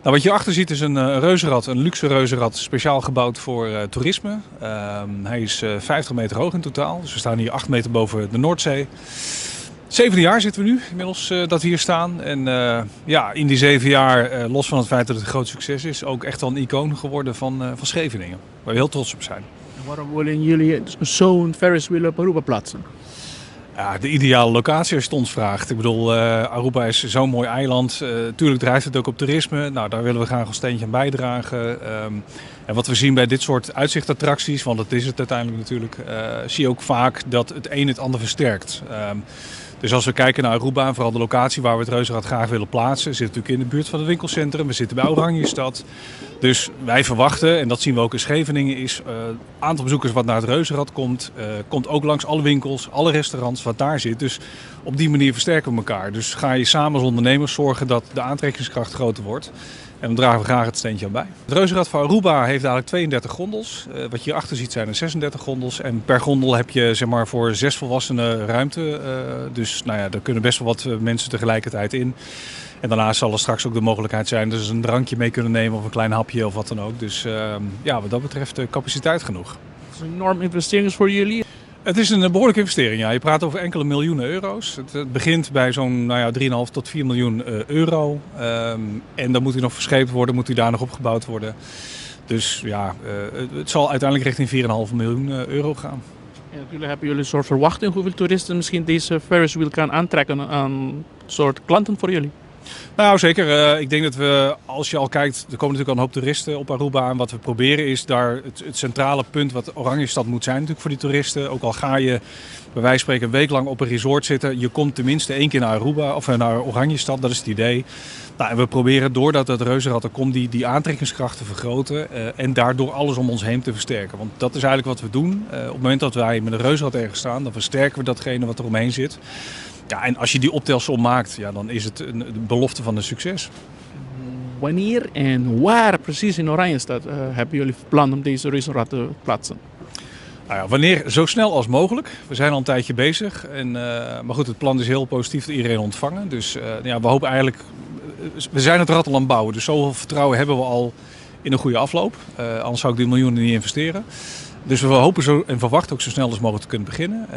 Nou, wat je achter ziet is een reuzenrad, een luxe reuzenrad, speciaal gebouwd voor toerisme. Hij is 50 meter hoog in totaal, dus we staan hier 8 meter boven de Noordzee. 7 jaar zitten we nu inmiddels dat we hier staan. En ja, in die 7 jaar, los van het feit dat het een groot succes is, ook echt wel een icoon geworden van Scheveningen. Waar we heel trots op zijn. En waarom willen jullie zo'n Ferris wheel op Aruba plaatsen? Ja, de ideale locatie als je het ons vraagt. Ik bedoel, Aruba is zo'n mooi eiland. Tuurlijk drijft het ook op toerisme. Nou, daar willen we graag een steentje aan bijdragen. En wat we zien bij dit soort uitzichtattracties, want dat is het uiteindelijk natuurlijk, zie je ook vaak dat het een het ander versterkt. Dus als we kijken naar Aruba en vooral de locatie waar we het reuzenrad graag willen plaatsen, zit natuurlijk in de buurt van het winkelcentrum. We zitten bij Oranjestad. Dus wij verwachten, en dat zien we ook in Scheveningen, is het aantal bezoekers wat naar het reuzenrad komt, komt ook langs alle winkels, alle restaurants wat daar zit. Dus op die manier versterken we elkaar. Dus ga je samen als ondernemers zorgen dat de aantrekkingskracht groter wordt. En dan dragen we graag het steentje aan bij. Het reuzenrad van Aruba heeft eigenlijk 32 gondels. Wat je hierachter ziet zijn er 36 gondels. En per gondel heb je zeg maar, voor 6 volwassenen ruimte. Dus nou ja, daar kunnen best wel wat mensen tegelijkertijd in. En daarnaast zal er straks ook de mogelijkheid zijn dat ze een drankje mee kunnen nemen of een klein hapje of wat dan ook. Dus ja, wat dat betreft capaciteit genoeg. Dat is een enorme investering voor jullie. Het is een behoorlijke investering, ja. Je praat over enkele miljoenen euro's. Het begint bij zo'n 3,5 tot 4 miljoen euro. En dan moet hij nog verscheept worden, moet hij daar nog opgebouwd worden. Dus ja, het zal uiteindelijk richting 4,5 miljoen euro gaan. En natuurlijk hebben jullie een soort verwachting hoeveel toeristen misschien deze Ferris wheel kan aantrekken aan soort klanten voor jullie. Nou zeker, ik denk dat we, als je al kijkt, er komen natuurlijk al een hoop toeristen op Aruba. En wat we proberen is daar het centrale punt wat Oranjestad moet zijn natuurlijk voor die toeristen. Ook al ga je bij wijze van spreken een week lang op een resort zitten, je komt tenminste 1 keer naar Aruba of naar Oranjestad, dat is het idee. Nou, en we proberen doordat het reuzenrad er komt die aantrekkingskracht te vergroten en daardoor alles om ons heen te versterken. Want dat is eigenlijk wat we doen. Op het moment dat wij met een reuzenrad ergens staan, dan versterken we datgene wat er omheen zit. Ja, en als je die optelsom maakt, ja, dan is het een belofte van een succes. Wanneer en waar precies in Oranjestad hebben jullie plan om deze reuzenrad te plaatsen? Nou ja, wanneer? Zo snel als mogelijk. We zijn al een tijdje bezig. Maar goed, het plan is heel positief door iedereen ontvangen. Dus ja, we hopen eigenlijk... We zijn het rad al aan het bouwen. Dus zoveel vertrouwen hebben we al in een goede afloop. Anders zou ik die miljoenen niet investeren. Dus we hopen zo en verwachten ook zo snel als mogelijk te kunnen beginnen.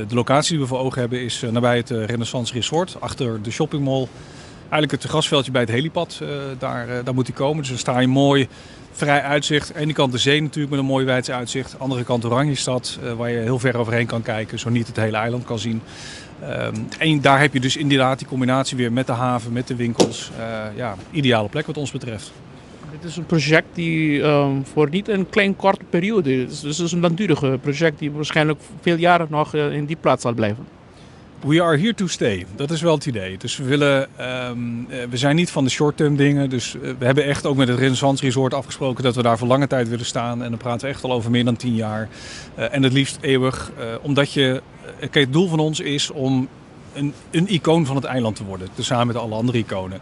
De locatie die we voor ogen hebben is nabij het Renaissance Resort, achter de shoppingmall. Eigenlijk het grasveldje bij het helipad, daar moet hij komen. Dus dan sta je mooi, vrij uitzicht. Aan de ene kant de zee natuurlijk met een mooi wijds uitzicht. Aan de andere kant Oranjestad, waar je heel ver overheen kan kijken, zo niet het hele eiland kan zien. En daar heb je dus inderdaad die combinatie weer met de haven, met de winkels. Ja, ideale plek wat ons betreft. Dit is een project die voor niet een klein korte periode is. Dus het is een langdurig project die waarschijnlijk veel jaren nog in die plaats zal blijven. We are here to stay. Dat is wel het idee. Dus we zijn niet van de short-term dingen. Dus we hebben echt ook met het Renaissance Resort afgesproken dat we daar voor lange tijd willen staan. En dan praten we echt al over meer dan 10 jaar. En het liefst eeuwig. Omdat kijk, het doel van ons is om een icoon van het eiland te worden. Tezamen met alle andere iconen.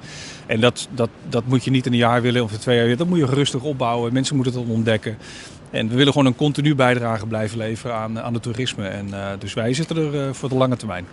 En dat moet je niet in een jaar willen of in 2 jaar willen. Dat moet je rustig opbouwen. Mensen moeten het ontdekken. En we willen gewoon een continu bijdrage blijven leveren aan het toerisme. En dus wij zitten er voor de lange termijn.